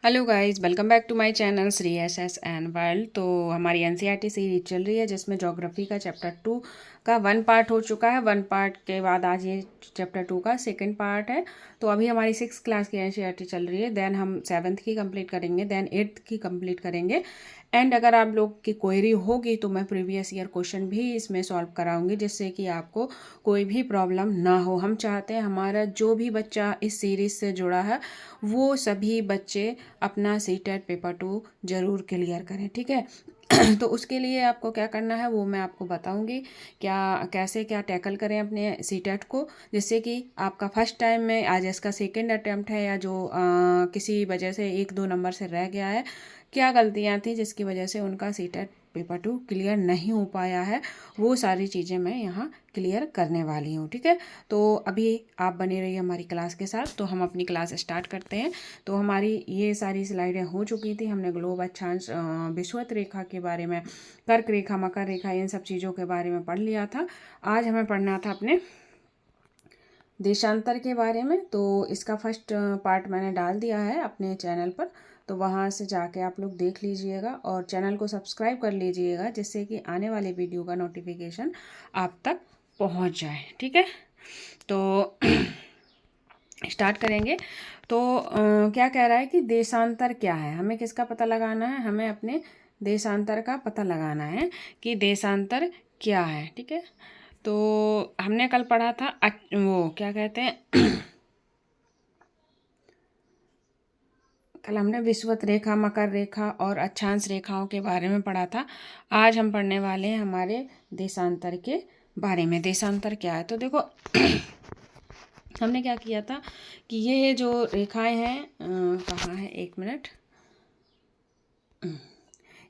Hello guys, welcome back to my channel Shri S S N world. तो हमारी NCERT series चल रही है जिसमें ज्योग्राफी का चैप्टर 2 का 1 पार्ट हो चुका है। 1 पार्ट के बाद आज ये चैप्टर 2 का 2nd पार्ट है। तो अभी हमारी 6th क्लास की एनसीईआरटी चल रही है। देन हम 7th की कंप्लीट करेंगे, देन 8th की कंप्लीट करेंगे। एंड अगर आप लोग की क्वेरी होगी तो मैं प्रीवियस ईयर क्वेश्चन भी इसमें सॉल्व कराऊंगी, जिससे कि आपको कोई भी प्रॉब्लम ना हो। हम चाहते हैं हमारा जो भी बच्चा इस सीरीज से जुड़ा है वो सभी बच्चे अपना सीटेट पेपर 2 जरूर क्लियर करें, ठीक है। तो उसके लिए आपको क्या करना है वो मैं आपको बताऊंगी, कैसे क्या टैकल करें अपने सीटेट को, जिससे कि आपका फर्स्ट टाइम में आज इसका 2nd अटेम्प्ट है, या जो किसी वजह से 1-2 नंबर से रह गया है, क्या गलतियां थी जिसकी वजह से उनका सीटेट पेपर 2 क्लियर नहीं हो पाया है, वो सारी चीज़ें मैं यहाँ क्लियर करने वाली हूँ, ठीक है। तो अभी आप बने रहिए हमारी क्लास के साथ। तो हम अपनी क्लास स्टार्ट करते हैं। तो हमारी ये सारी स्लाइडें हो चुकी थी। हमने ग्लोब अक्षांश, विषुवत रेखा के बारे में, कर्क रेखा, मकर रेखा, इन सब चीज़ों के बारे में पढ़ लिया था। आज हमें पढ़ना था अपने देशांतर के बारे में। तो इसका फर्स्ट पार्ट मैंने डाल दिया है अपने चैनल पर, तो वहाँ से जाके आप लोग देख लीजिएगा और चैनल को सब्सक्राइब कर लीजिएगा, जिससे कि आने वाले वीडियो का नोटिफिकेशन आप तक पहुँच जाए, ठीक है। तो स्टार्ट करेंगे। तो क्या कह रहा है कि देशांतर क्या है, हमें किसका पता लगाना है, हमें अपने देशांतर का पता लगाना है कि देशांतर क्या है, ठीक है। तो हमने कल पढ़ा था वो क्या कहते हैं कल हमने विषुवत रेखा, मकर रेखा और अक्षांश रेखाओं के बारे में पढ़ा था। आज हम पढ़ने वाले हैं हमारे देशांतर के बारे में। देशांतर क्या है, तो देखो हमने क्या किया था कि ये जो रेखाएं हैं, कहाँ है, 1 मिनट,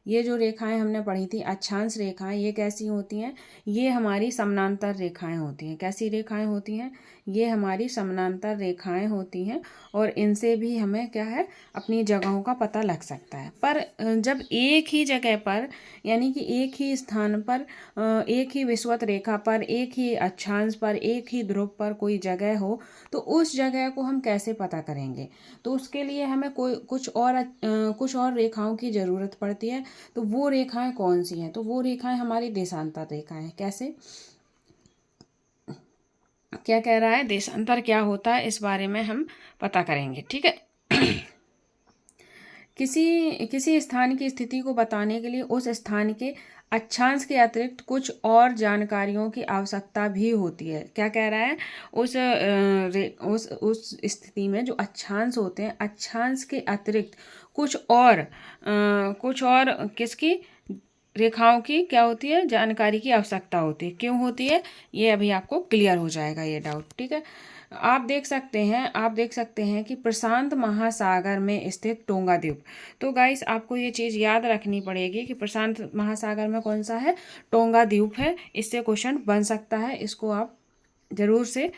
ये जो रेखाएं हमने पढ़ी थी अक्षांश रेखाएं, ये कैसी होती हैं, ये हमारी समानांतर रेखाएं होती हैं। कैसी रेखाएं होती हैं, ये हमारी समानांतर रेखाएं होती हैं, और इनसे भी हमें क्या है, अपनी जगहों का पता लग सकता है। पर जब एक ही जगह पर, यानी कि एक ही स्थान पर, एक ही विषुवत रेखा पर, एक ही अक्षांश पर, एक ही ध्रुव पर कोई जगह हो, तो उस जगह को हम कैसे पता करेंगे। तो उसके लिए हमें कोई कुछ और रेखाओं की ज़रूरत पड़ती है। तो वो रेखाएं कौन सी हैं, तो वो रेखाएं हमारी देशांतर रेखाएं हैं। कैसे, क्या कह रहा है, देशांतर क्या होता है, इस बारे में हम पता करेंगे, ठीक है। किसी स्थान की स्थिति को बताने के लिए उस स्थान के अक्षांश के अतिरिक्त कुछ और जानकारियों की आवश्यकता भी होती है। क्या कह रहा है, उस स्थिति में जो अक्षांश होते हैं, अक्षांश के अतिरिक्त कुछ और किसकी, रेखाओं की क्या होती है, जानकारी की आवश्यकता होती है। क्यों होती है, ये अभी आपको क्लियर हो जाएगा ये डाउट, ठीक है। आप देख सकते हैं कि प्रशांत महासागर में स्थित टोंगा द्वीप। तो गाइस आपको ये चीज़ याद रखनी पड़ेगी कि प्रशांत महासागर में कौन सा है, टोंगा द्वीप है। इससे क्वेश्चन बन सकता है, इसको आप जरूर से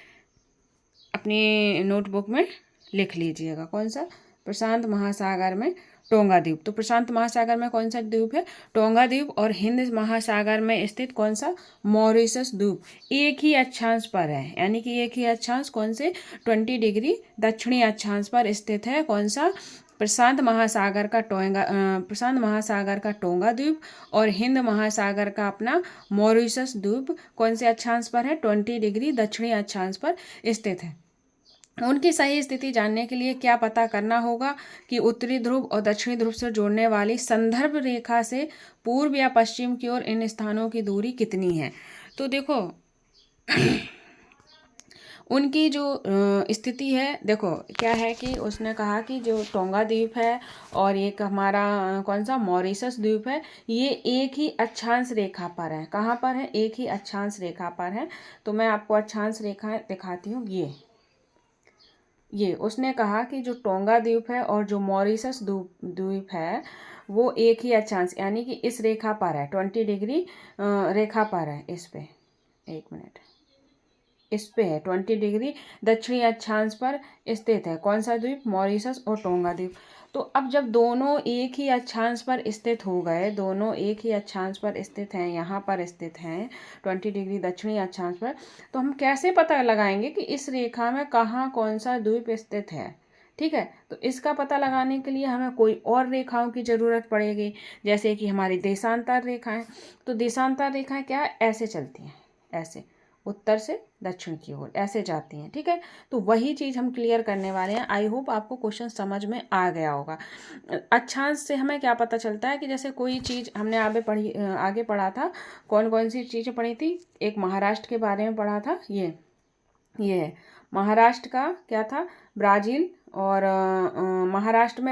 अपनी नोटबुक में लिख लीजिएगा। कौन सा, प्रशांत महासागर में टोंगा द्वीप। तो प्रशांत महासागर में कौन सा द्वीप है, टोंगा द्वीप। और हिंद महासागर में स्थित कौन सा, मॉरिशस द्वीप। एक ही अक्षांश पर है, यानी कि एक ही अक्षांश, कौन से, 20 डिग्री दक्षिणी अक्षांश पर स्थित है। कौन सा, प्रशांत महासागर का टोंगा द्वीप, और हिंद महासागर का अपना मॉरिशस द्वीप कौन से अक्षांश पर है, 20 डिग्री दक्षिणी अक्षांश पर स्थित है। उनकी सही स्थिति जानने के लिए क्या पता करना होगा कि उत्तरी ध्रुव और दक्षिणी ध्रुव से जोड़ने वाली संदर्भ रेखा से पूर्व या पश्चिम की ओर इन स्थानों की दूरी कितनी है। तो देखो उनकी जो स्थिति है, देखो क्या है कि उसने कहा कि जो टोंगा द्वीप है और एक हमारा कौन सा, मॉरिशस द्वीप है, ये एक ही अक्षांश रेखा पर है। कहाँ पर है, एक ही अक्षांश रेखा पर है। तो मैं आपको अक्षांश रेखा दिखाती हूँ। ये उसने कहा कि जो टोंगा द्वीप है और जो मॉरिशस द्वीप है, वो एक ही अक्षांश, यानी कि इस रेखा पर है, 20 डिग्री रेखा पर है। इस पे 1 मिनट, इस पे है 20 डिग्री दक्षिणी अक्षांश पर स्थित है। कौन सा द्वीप, मॉरिशस और टोंगा द्वीप। तो अब जब दोनों एक ही अक्षांश पर स्थित हो गए, दोनों एक ही अक्षांश पर स्थित हैं, यहाँ पर स्थित हैं 20 डिग्री दक्षिणी अक्षांश पर, तो हम कैसे पता लगाएंगे कि इस रेखा में कहाँ कौन सा द्वीप स्थित है। ठीक है। तो इसका पता लगाने के लिए हमें कोई और रेखाओं की ज़रूरत पड़ेगी, जैसे कि हमारी देशांतर रेखाएं। तो देशांतर रेखाएं क्या ऐसे चलती हैं, ऐसे उत्तर से दक्षिण की ओर ऐसे जाती हैं, ठीक है। तो वही चीज़ हम क्लियर करने वाले हैं। आई होप आपको क्वेश्चन समझ में आ गया होगा। अक्षांश से हमें क्या पता चलता है कि जैसे कोई चीज़ हमने आगे पढ़ा था, कौन कौन सी चीज़ें पढ़ी थी। एक महाराष्ट्र के बारे में पढ़ा था, ये है महाराष्ट्र का क्या था, ब्राज़ील, और महाराष्ट्र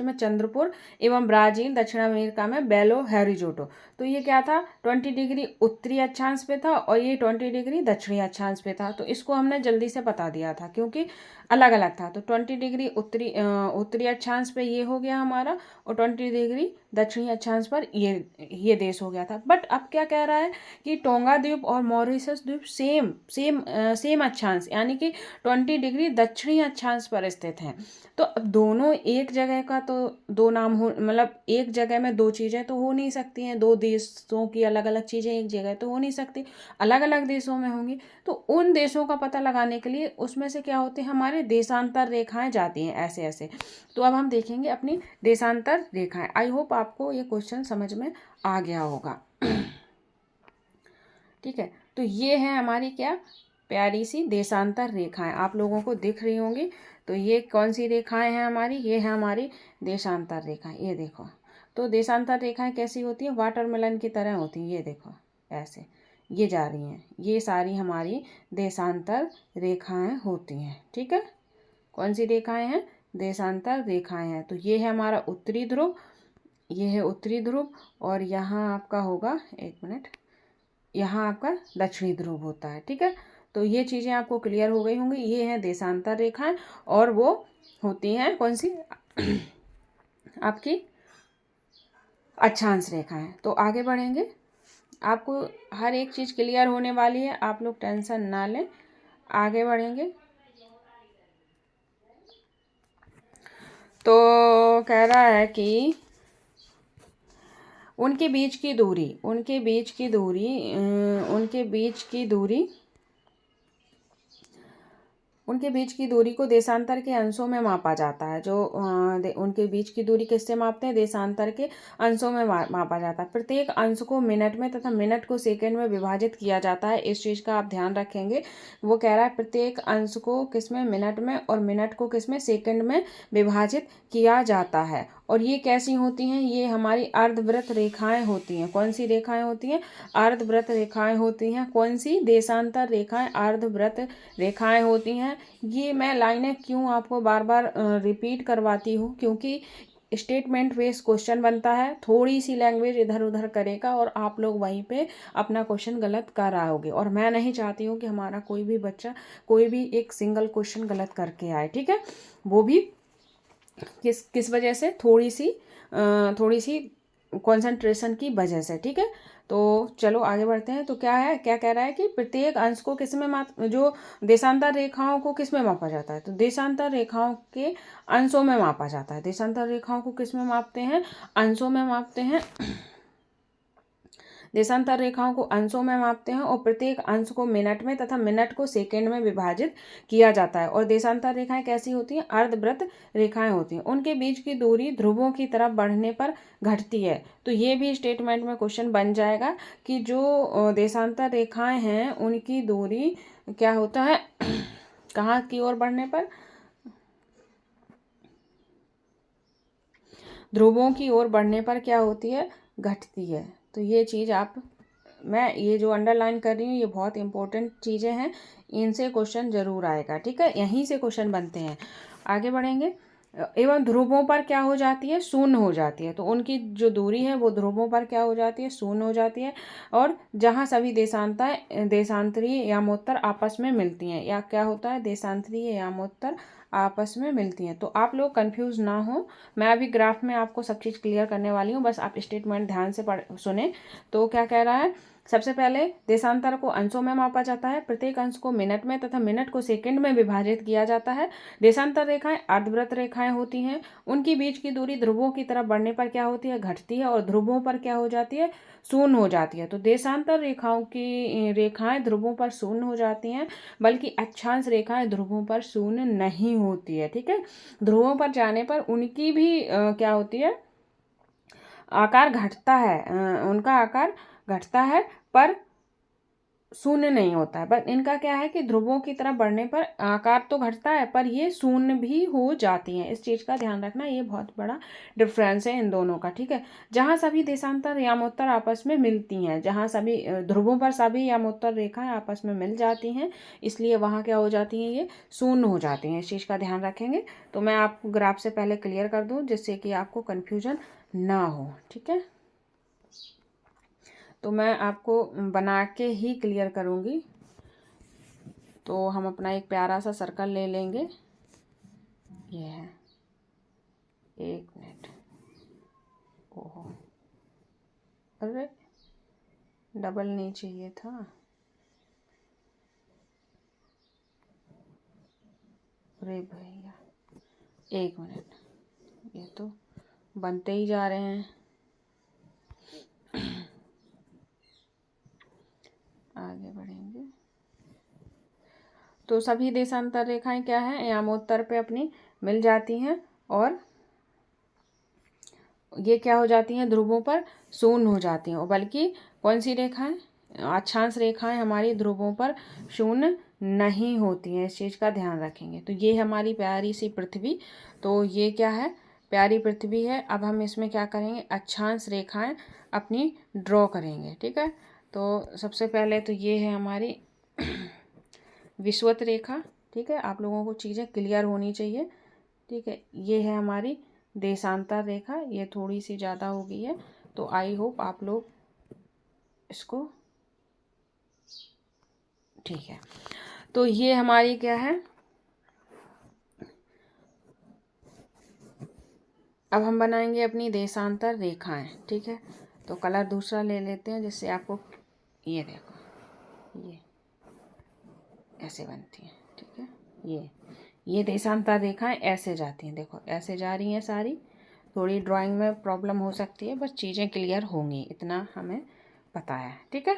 में चंद्रपुर एवं ब्राज़ील, दक्षिण अमेरिका में बेलो हॉरिज़ोंटल। तो ये क्या था, 20 डिग्री उत्तरी अक्षांश पे था और ये 20 डिग्री दक्षिणी अक्षांश पे था। तो इसको हमने जल्दी से बता दिया था क्योंकि अलग अलग था। तो 20 डिग्री उत्तरी अक्षांश पे ये हो गया हमारा, और 20 डिग्री दक्षिणी अक्षांश पर ये देश हो गया था। बट अब क्या कह रहा है कि टोंगा द्वीप और मॉरिशस द्वीप सेम अक्षांश यानी कि 20 डिग्री दक्षिणी अक्षांश पर स्थित हैं। तो अब दोनों एक जगह का तो दो नाम हो, मतलब एक जगह में दो चीज़ें तो हो नहीं सकती हैं, दो देशों की अलग अलग चीज़ें एक जगह तो हो नहीं सकती, अलग अलग देशों में होंगी। तो उन देशों का पता लगाने के लिए उसमें से क्या होते हैं, हमारे देशांतर रेखाएं जाती हैं ऐसे ऐसे। तो अब हम देखेंगे अपनी देशांतर रेखाएं। आई होप आपको ये क्वेश्चन समझ में आ गया होगा। ठीक है। तो ये है हमारी क्या प्यारी सी देशांतर रेखाएं, आप लोगों को दिख रही होंगी। तो ये कौन सी रेखाएं हैं हमारी, ये है हमारी देशांतर रेखाएं। ये देखो, तो देशांतर रेखाएं कैसी होती हैं, वाटरमेलन की तरह होती हैं। ये देखो ऐसे ये जा रही हैं, ये सारी हमारी देशांतर रेखाएं होती हैं। ठीक है, कौन सी रेखाएं हैं, देशांतर रेखाएं हैं। तो ये है हमारा उत्तरी ध्रुव, ये है उत्तरी ध्रुव, और यहाँ आपका होगा, एक मिनट, यहाँ आपका दक्षिणी ध्रुव होता है। ठीक है, तो ये चीज़ें आपको क्लियर हो गई होंगी। ये हैं देशांतर रेखाएं, और वो होती हैं कौन सी, आपकी अक्षांश रेखाएं। तो आगे बढ़ेंगे, आपको हर एक चीज़ क्लियर होने वाली है, आप लोग टेंशन ना लें। आगे बढ़ेंगे तो कह रहा है कि उनके बीच की दूरी को देशांतर के अंशों में मापा जाता है। जो उनके बीच की दूरी किससे मापते हैं, देशांतर के अंशों में मापा जाता है। प्रत्येक अंश को मिनट में तथा मिनट को सेकंड में विभाजित किया जाता है। इस चीज़ का आप ध्यान रखेंगे। वो कह रहा है प्रत्येक अंश को किसमें, मिनट में, और मिनट को किसमें, सेकंड में विभाजित किया जाता है। और ये कैसी होती हैं, ये हमारी अर्धवृत्त रेखाएं होती हैं। कौन सी रेखाएं होती हैं, अर्धवृत्त रेखाएं होती हैं। कौन सी, देशांतर रेखाएं अर्धवृत्त रेखाएं होती हैं। ये मैं लाइनें क्यों आपको बार बार रिपीट करवाती हूँ, क्योंकि स्टेटमेंट बेस्ड क्वेश्चन बनता है, थोड़ी सी लैंग्वेज इधर उधर करेगा और आप लोग वहीं पे अपना क्वेश्चन गलत कर आओगे। और मैं नहीं चाहती हूँ कि हमारा कोई भी बच्चा कोई भी एक सिंगल क्वेश्चन गलत करके आए। ठीक है, वो भी किस वजह से, थोड़ी सी कंसंट्रेशन की वजह से। ठीक है, तो चलो आगे बढ़ते हैं। तो क्या कह रहा है कि प्रत्येक अंश को किसमें जो देशांतर रेखाओं को किसमें मापा जाता है, तो देशांतर रेखाओं के अंशों में मापा जाता है। देशांतर रेखाओं को किसमें मापते हैं, अंशों में मापते हैं। देशांतर रेखाओं को अंशों में मापते हैं, और प्रत्येक अंश को मिनट में तथा मिनट को सेकंड में विभाजित किया जाता है। और देशांतर रेखाएं कैसी होती हैं, अर्धवृत्त रेखाएं होती हैं। उनके बीच की दूरी ध्रुवों की तरफ बढ़ने पर घटती है। तो ये भी स्टेटमेंट में क्वेश्चन बन जाएगा कि जो देशांतर रेखाएं हैं उनकी दूरी क्या होता है, कहाँ की ओर बढ़ने पर, ध्रुवों की ओर बढ़ने पर क्या होती है, घटती है। तो ये चीज़ मैं ये जो अंडरलाइन कर रही हूँ ये बहुत इंपॉर्टेंट चीज़ें हैं, इनसे क्वेश्चन जरूर आएगा। ठीक है, यहीं से क्वेश्चन बनते हैं। आगे बढ़ेंगे, एवं ध्रुवों पर क्या हो जाती है, शून्य हो जाती है। तो उनकी जो दूरी है वो ध्रुवों पर क्या हो जाती है, शून्य हो जाती है। और जहाँ सभी देशांतरीय यामोत्तर आपस में मिलती हैं, या क्या होता है, देशांतरीय यामोत्तर आपस में मिलती हैं। तो आप लोग कंफ्यूज ना हो, मैं अभी ग्राफ में आपको सब चीज़ क्लियर करने वाली हूँ, बस आप स्टेटमेंट ध्यान से सुने। तो क्या कह रहा है सबसे पहले देशांतर को अंशों में मापा जाता है, प्रत्येक अंश को मिनट में तथा मिनट को सेकंड में विभाजित किया जाता है। देशांतर रेखाएं अर्धवृत्त रेखाएं होती हैं, उनकी बीच की दूरी ध्रुवों की तरफ बढ़ने पर क्या होती है, घटती है, और ध्रुवों पर क्या हो जाती है, शून्य हो जाती है। तो देशांतर रेखाओं की रेखाएं ध्रुवों पर शून्य हो जाती हैं, बल्कि अक्षांश रेखाएं ध्रुवों पर शून्य नहीं होती है। ठीक है, ध्रुवों पर जाने पर उनकी भी क्या होती है, आकार घटता है, उनका आकार घटता है पर शून्य नहीं होता है। बट इनका क्या है कि ध्रुवों की तरफ बढ़ने पर आकार तो घटता है पर ये शून्य भी हो जाती हैं। इस चीज़ का ध्यान रखना, ये बहुत बड़ा डिफरेंस है इन दोनों का। ठीक है, जहाँ सभी देशांतर यामोत्तर आपस में मिलती हैं, जहाँ सभी ध्रुवों पर सभी यामोत्तर रेखाएं आपस में मिल जाती हैं, इसलिए वहाँ क्या हो जाती हैं, ये शून्य हो जाती हैं। इस चीज़ का ध्यान रखेंगे। तो मैं आपको ग्राफ से पहले क्लियर कर दूँ जिससे कि आपको कन्फ्यूजन ना हो। ठीक है, तो मैं आपको बना के ही क्लियर करूँगी। तो हम अपना एक प्यारा सा सर्कल ले लेंगे, ये है, 1 मिनट, ओहो अरे डबल नहीं चाहिए था, अरे भैया 1 मिनट, ये तो बनते ही जा रहे हैं। आगे बढ़ेंगे तो सभी देशांतर रेखाएं क्या है, यामोत्तर पे अपनी मिल जाती हैं और ये क्या हो जाती हैं, ध्रुवों पर शून्य हो जाती हैं। और बल्कि कौन सी रेखाएं, अक्षांश रेखाएं हमारी ध्रुवों पर शून्य नहीं होती हैं। इस चीज़ का ध्यान रखेंगे। तो ये हमारी प्यारी सी पृथ्वी, तो ये क्या है, प्यारी पृथ्वी है। अब हम इसमें क्या करेंगे, अक्षांश रेखाएं अपनी ड्रॉ करेंगे। ठीक है, तो सबसे पहले तो ये है हमारी विषुवत रेखा। ठीक है, आप लोगों को चीज़ें क्लियर होनी चाहिए। ठीक है, ये है हमारी देशांतर रेखा, ये थोड़ी सी ज़्यादा हो गई है, तो आई होप आप लोग इसको, ठीक है। तो ये हमारी क्या है, अब हम बनाएंगे अपनी देशांतर रेखाएं। ठीक है, तो कलर दूसरा ले लेते हैं जिससे आपको, ये देखो ये ऐसे बनती हैं। ठीक है, ये देशांतर रेखाएं ऐसे जाती हैं, देखो ऐसे जा रही हैं सारी। थोड़ी ड्राइंग में प्रॉब्लम हो सकती है, बस चीज़ें क्लियर होंगी, इतना हमें पता है। ठीक है,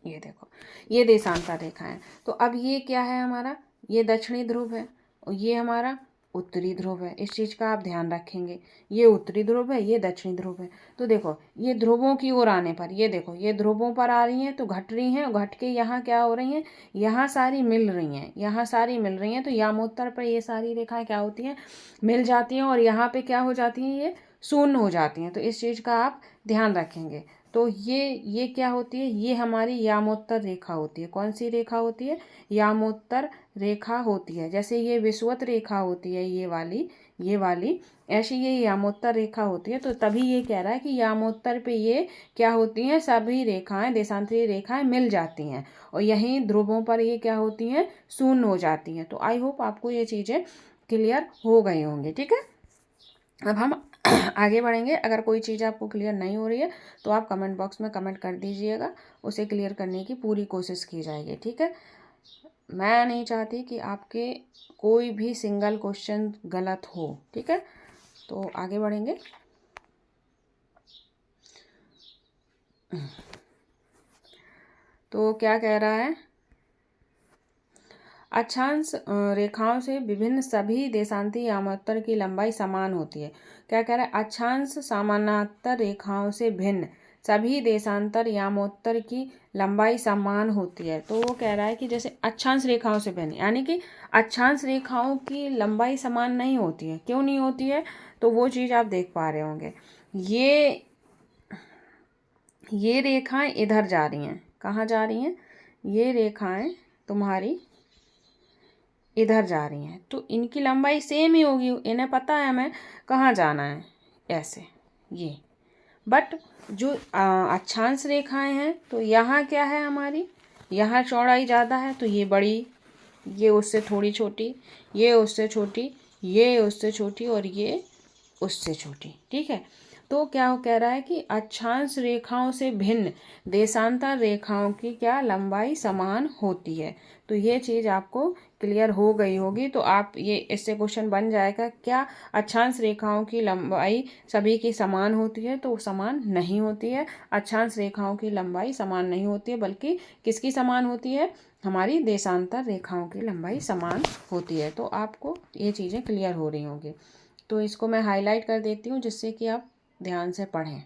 ये देखो ये देशांतर रेखा है। तो अब ये क्या है हमारा, ये दक्षिणी ध्रुव है और ये हमारा उत्तरी ध्रुव है। इस चीज़ का आप ध्यान रखेंगे, ये उत्तरी ध्रुव है, ये दक्षिणी ध्रुव है। तो देखो ये ध्रुवों की ओर आने पर, ये देखो ये ध्रुवों पर आ रही हैं तो घट रही हैं, घट के यहाँ क्या हो रही हैं, यहाँ सारी मिल रही हैं, यहाँ सारी मिल रही हैं। तो यामोत्तर पर ये सारी रेखाएं क्या होती हैं, मिल जाती हैं, और यहाँ पे क्या हो जाती हैं, ये शून्य हो जाती हैं। तो इस चीज़ का आप ध्यान रखेंगे। तो ये क्या होती है, ये हमारी यामोत्तर रेखा होती है। कौन सी रेखा होती है, यामोत्तर रेखा होती है। जैसे ये विषुवत रेखा होती है, ये वाली ऐसी ये यामोत्तर रेखा होती है। तो तभी ये कह रहा है कि यामोत्तर पे ये क्या होती हैं, सभी रेखाएं, देशांतरीय रेखाएं मिल जाती हैं, और यहीं ध्रुवों पर ये क्या होती हैं, शून्य हो जाती हैं। तो आई होप आपको ये चीज़ें क्लियर हो गई होंगी। ठीक है, अब हम आगे बढ़ेंगे। अगर कोई चीज़ आपको क्लियर नहीं हो रही है तो आप कमेंट बॉक्स में कमेंट कर दीजिएगा, उसे क्लियर करने की पूरी कोशिश की जाएगी। ठीक है, मैं नहीं चाहती कि आपके कोई भी सिंगल क्वेश्चन गलत हो। ठीक है, तो आगे बढ़ेंगे। तो क्या कह रहा है, अक्षांश रेखाओं से विभिन्न सभी देशांतीय यामोत्तर की लंबाई समान होती है। क्या कह रहा है, अक्षांश समानांतर रेखाओं से भिन्न सभी देशांतर यामोत्तर की लंबाई समान होती है। तो वो कह रहा है कि जैसे अक्षांश रेखाओं से भिन्न, यानी कि अक्षांश रेखाओं की लंबाई समान नहीं होती है। क्यों नहीं होती है, तो वो चीज़ आप देख पा रहे होंगे। ये रेखाएं इधर जा रही हैं, कहाँ जा रही हैं, ये रेखाएं तुम्हारी इधर जा रही हैं, तो इनकी लंबाई सेम ही होगी। इन्हें पता है हमें कहाँ जाना है, ऐसे ये। बट जो अक्षांश रेखाएं हैं, तो यहाँ क्या है हमारी, यहाँ चौड़ाई ज़्यादा है, तो ये बड़ी, ये उससे थोड़ी छोटी, ये उससे छोटी, ये उससे छोटी, और ये उससे छोटी। ठीक है, तो क्या कह रहा है कि अक्षांश रेखाओं से भिन्न देशांतर रेखाओं की क्या लंबाई समान होती है। तो ये चीज़ आपको क्लियर हो गई होगी। तो आप ये इससे क्वेश्चन बन जाएगा, क्या अक्षांश रेखाओं की लंबाई सभी की समान होती है? तो समान नहीं होती है। अक्षांश रेखाओं की लंबाई समान नहीं होती है, बल्कि किसकी समान होती है? हमारी देशांतर रेखाओं की लंबाई समान होती है। तो आपको ये चीज़ें क्लियर हो रही होंगी। तो इसको मैं हाईलाइट कर देती हूँ जिससे कि आप ध्यान से पढ़ें।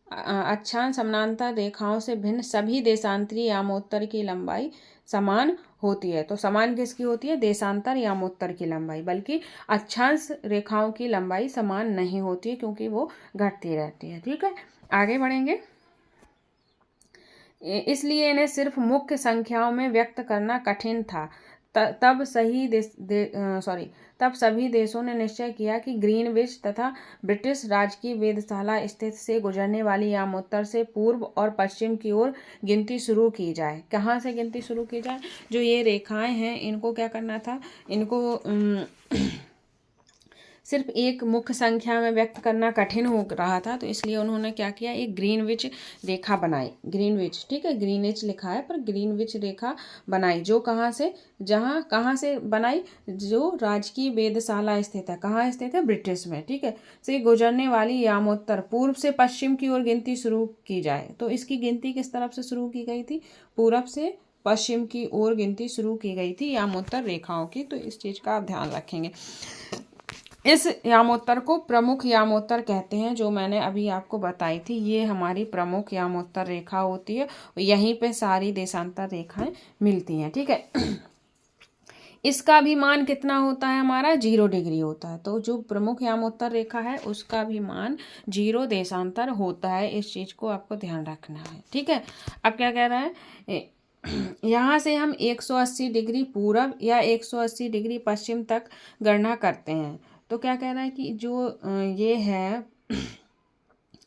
अक्षांश समानांतर रेखाओं से भिन्न सभी देशांतरी यामोत्तर की लंबाई समान होती है। तो समान किसकी होती है? देशांतर यामोत्तर की लंबाई। बल्कि अक्षांश रेखाओं की लंबाई समान नहीं होती है, क्योंकि वो घटती रहती है। ठीक है, आगे बढ़ेंगे। इसलिए इन्हें सिर्फ मुख्य संख्याओं में व्यक्त करना कठिन था। तब सभी देशों ने निश्चय किया कि ग्रीनविच तथा ब्रिटिश राजकीय वेधशाला स्थित से गुजरने वाली यामोत्तर से पूर्व और पश्चिम की ओर गिनती शुरू की जाए। कहाँ से गिनती शुरू की जाए? जो ये रेखाएं हैं इनको क्या करना था? इनको सिर्फ एक मुख्य संख्या में व्यक्त करना कठिन हो रहा था, तो इसलिए उन्होंने क्या किया? एक ग्रीनविच रेखा बनाई। ग्रीनविच, ठीक है, ग्रीनविच लिखा है पर ग्रीनविच रेखा बनाई, जो कहाँ से बनाई? जो राजकीय वेधशाला स्थित है। कहाँ स्थित है? ब्रिटिश में, ठीक है, से गुजरने वाली यामोत्तर पूर्व से पश्चिम की ओर गिनती शुरू की जाए। तो इसकी गिनती किस तरफ से शुरू की गई थी? पूरब से पश्चिम की ओर गिनती शुरू की गई थी यामोत्तर रेखाओं की। तो इस चीज का आप ध्यान रखेंगे। इस यामोत्तर को प्रमुख यामोत्तर कहते हैं, जो मैंने अभी आपको बताई थी। ये हमारी प्रमुख यामोत्तर रेखा होती है, यहीं पे सारी देशांतर रेखाएं मिलती हैं। ठीक है, इसका भी मान कितना होता है? हमारा 0 डिग्री होता है। तो जो प्रमुख यामोत्तर रेखा है उसका भी मान 0 देशांतर होता है। इस चीज को आपको ध्यान रखना है। ठीक है, अब क्या कह रहा है? यहाँ से हम 180 डिग्री पूरब या 180 डिग्री पश्चिम तक गणना करते हैं। तो क्या कह रहा है कि जो ये है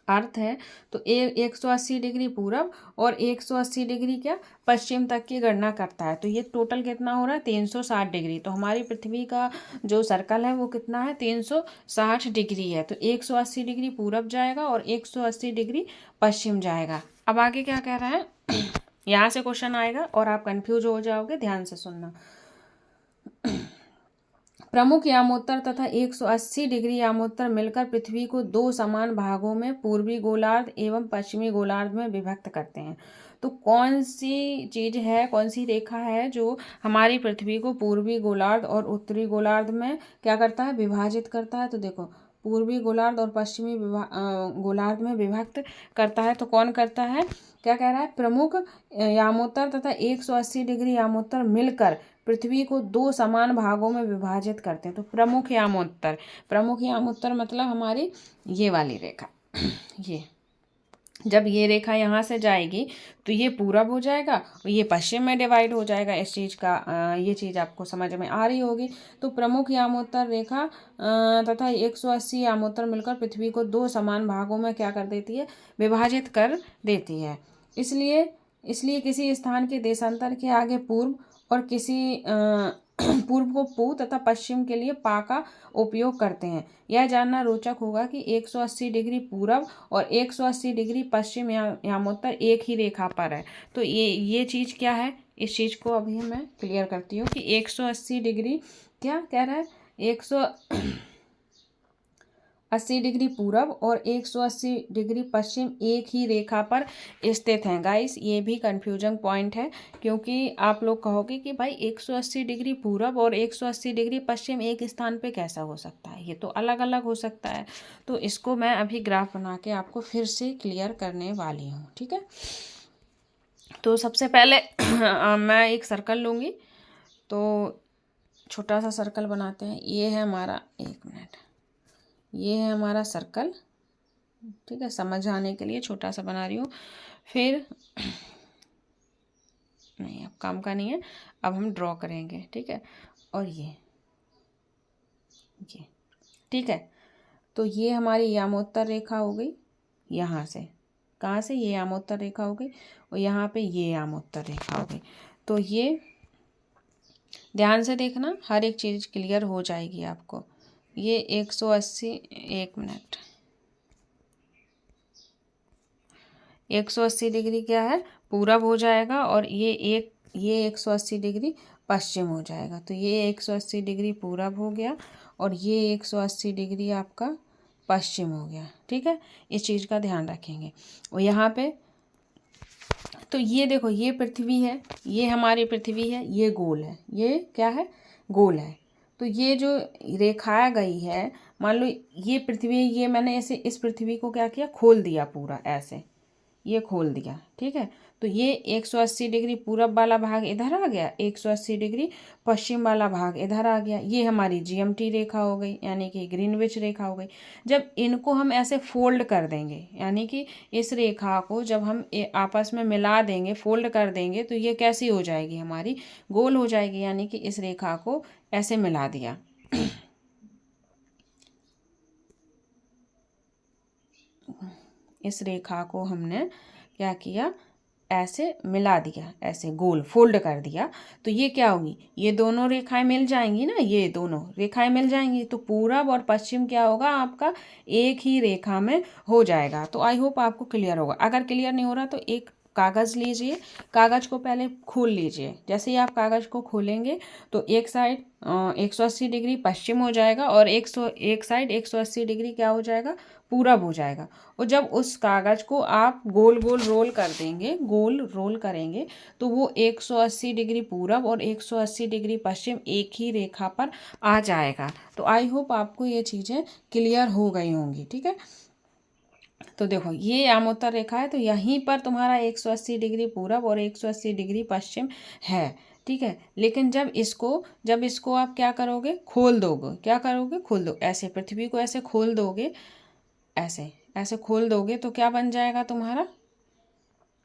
अर्थ है, तो 180 डिग्री पूरब और 180 डिग्री क्या पश्चिम तक की गणना करता है। तो ये टोटल कितना हो रहा है? 360 डिग्री। तो हमारी पृथ्वी का जो सर्कल है वो कितना है? 360 डिग्री है। तो 180 डिग्री पूरब जाएगा और 180 डिग्री पश्चिम जाएगा। अब आगे क्या कह रहा है? यहाँ से क्वेश्चन आएगा और आप कंफ्यूज हो जाओगे, ध्यान से सुनना। प्रमुख यामोत्तर तथा 180 डिग्री यामोत्तर मिलकर पृथ्वी को 2 समान भागों में पूर्वी गोलार्ध एवं पश्चिमी गोलार्ध में विभक्त करते हैं। तो कौन सी चीज है, कौन सी रेखा है जो हमारी पृथ्वी को पूर्वी गोलार्ध और उत्तरी गोलार्ध में क्या करता है? विभाजित करता है। तो देखो, पूर्वी गोलार्ध और पश्चिमी गोलार्ध में विभक्त करता है। तो कौन करता है? क्या कह रहा है? प्रमुख यामोत्तर तथा 180 डिग्री यामोत्तर मिलकर पृथ्वी को 2 समान भागों में विभाजित करते हैं। तो प्रमुख यामोत्तर मतलब हमारी ये वाली रेखा। ये जब ये रेखा यहाँ से जाएगी तो ये पूरब हो जाएगा और ये पश्चिम में डिवाइड हो जाएगा। इस चीज़ का ये चीज़ आपको समझ में आ रही होगी। तो प्रमुख यामोत्तर रेखा तथा 180 यामोत्तर मिलकर पृथ्वी को 2 समान भागों में क्या कर देती है? विभाजित कर देती है। इसलिए किसी स्थान के देशांतर के आगे पूर्व और किसी पूर्व को पू तथा पश्चिम के लिए पा का उपयोग करते हैं। यह जानना रोचक होगा कि 180 डिग्री पूरब और 180 डिग्री पश्चिम यामोत्तर एक ही रेखा पर है। तो ये चीज़ क्या है? इस चीज़ को अभी मैं क्लियर करती हूँ कि 180 डिग्री क्या कह रहा है? 180 डिग्री पूरब और 180 डिग्री पश्चिम एक ही रेखा पर स्थित हैं। गाइस, ये भी कंफ्यूजन पॉइंट है, क्योंकि आप लोग कहोगे कि भाई 180 डिग्री पूरब और 180 डिग्री पश्चिम एक स्थान पे कैसा हो सकता है? ये तो अलग अलग हो सकता है। तो इसको मैं अभी ग्राफ बना के आपको फिर से क्लियर करने वाली हूँ। ठीक है, तो सबसे पहले मैं एक सर्कल लूँगी। तो छोटा सा सर्कल बनाते हैं। ये है हमारा, एक मिनट, ये है हमारा सर्कल। ठीक है, समझ आने के लिए छोटा सा बना रही हूँ। फिर नहीं, अब काम का नहीं है, अब हम ड्रॉ करेंगे। ठीक है, और ये ठीक है। तो ये हमारी यामोत्तर रेखा हो गई। यहाँ से कहाँ से? ये यामोत्तर रेखा हो गई और यहाँ पे ये यामोत्तर रेखा हो गई। तो ये ध्यान से देखना, हर एक चीज़ क्लियर हो जाएगी आपको। ये 180, एक मिनट, 180 डिग्री क्या है, पूरब हो जाएगा, और ये 180 डिग्री पश्चिम हो जाएगा। तो ये 180 डिग्री पूरब हो गया और ये 180 डिग्री आपका पश्चिम हो गया। ठीक है, इस चीज़ का ध्यान रखेंगे। और यहाँ पे तो ये देखो, ये पृथ्वी है, ये हमारी पृथ्वी है, ये गोल है, ये क्या है, गोल है। तो ये जो रेखाएं गई है, मान लो ये पृथ्वी, ये मैंने ऐसे इस पृथ्वी को क्या किया, खोल दिया पूरा ऐसे, ये खोल दिया। ठीक है, तो ये 180 डिग्री पूरब वाला भाग इधर आ गया, 180 डिग्री पश्चिम वाला भाग इधर आ गया। ये हमारी जीएमटी रेखा हो गई, यानी कि ग्रीनविच रेखा हो गई। जब इनको हम ऐसे फोल्ड कर देंगे, यानी कि इस रेखा को जब हम आपस में मिला देंगे, फोल्ड कर देंगे, तो ये कैसी हो जाएगी, हमारी गोल हो जाएगी। यानी कि इस रेखा को ऐसे मिला दिया इस रेखा को हमने क्या किया, ऐसे मिला दिया, ऐसे गोल फोल्ड कर दिया। तो ये क्या होगी, ये दोनों रेखाएं मिल जाएंगी ना, ये दोनों रेखाएं मिल जाएंगी, तो पूरब और पश्चिम क्या होगा आपका, एक ही रेखा में हो जाएगा। तो आई होप आपको क्लियर होगा। अगर क्लियर नहीं हो रहा तो एक कागज़ लीजिए, कागज़ को पहले खोल लीजिए। जैसे ही आप कागज़ को खोलेंगे तो एक साइड 180 डिग्री पश्चिम हो जाएगा और एक साइड 180 डिग्री क्या हो जाएगा, पूरब हो जाएगा। और जब उस कागज़ को आप गोल गोल रोल कर देंगे, गोल रोल करेंगे, तो वो 180 डिग्री पूरब और 180 डिग्री पश्चिम एक ही रेखा पर आ जाएगा। तो आई होप आपको ये चीज़ें क्लियर हो गई होंगी। ठीक है, तो देखो ये आमोत्तर रेखा है, तो यहीं पर तुम्हारा 180 डिग्री पूरब और 180 डिग्री पश्चिम है। ठीक है, लेकिन जब इसको आप क्या करोगे, खोल दोगे, क्या करोगे, खोल दो, ऐसे पृथ्वी को ऐसे खोल दोगे, ऐसे ऐसे खोल दोगे, तो क्या बन जाएगा तुम्हारा,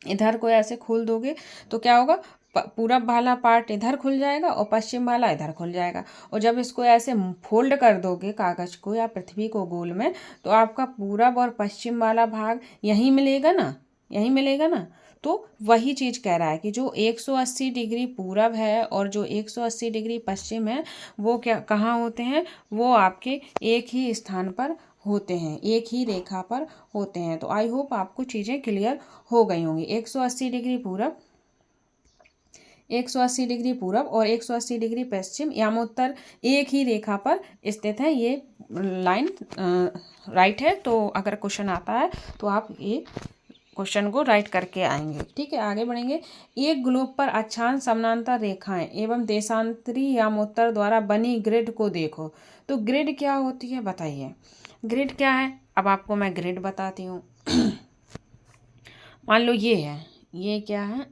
इधर को ऐसे खोल दोगे तो क्या होगा, पूरब वाला पार्ट इधर खुल जाएगा और पश्चिम वाला इधर खुल जाएगा। और जब इसको ऐसे फोल्ड कर दोगे कागज़ को या पृथ्वी को गोल में, तो आपका पूरब और पश्चिम वाला भाग यहीं मिलेगा ना, यहीं मिलेगा ना। तो वही चीज़ कह रहा है कि जो 180 डिग्री पूरब है और जो 180 डिग्री पश्चिम है, वो क्या कहाँ होते हैं, वो आपके एक ही स्थान पर होते हैं, एक ही रेखा पर होते हैं। तो आई होप आपको चीज़ें क्लियर हो गई होंगी। 180 डिग्री पूरब, 180 डिग्री पूरब और 180 डिग्री पश्चिम यामोत्तर एक ही रेखा पर स्थित है। ये लाइन राइट है। तो अगर क्वेश्चन आता है तो आप ये क्वेश्चन को राइट करके आएंगे। ठीक है, आगे बढ़ेंगे। एक ग्लोब पर अक्षांश समानांतर रेखाएं एवं देशांतरी यामोत्तर द्वारा बनी ग्रिड को देखो। तो ग्रिड क्या होती है बताइए, ग्रिड क्या है। अब आपको मैं ग्रिड बताती हूँ। मान लो ये है, ये क्या है,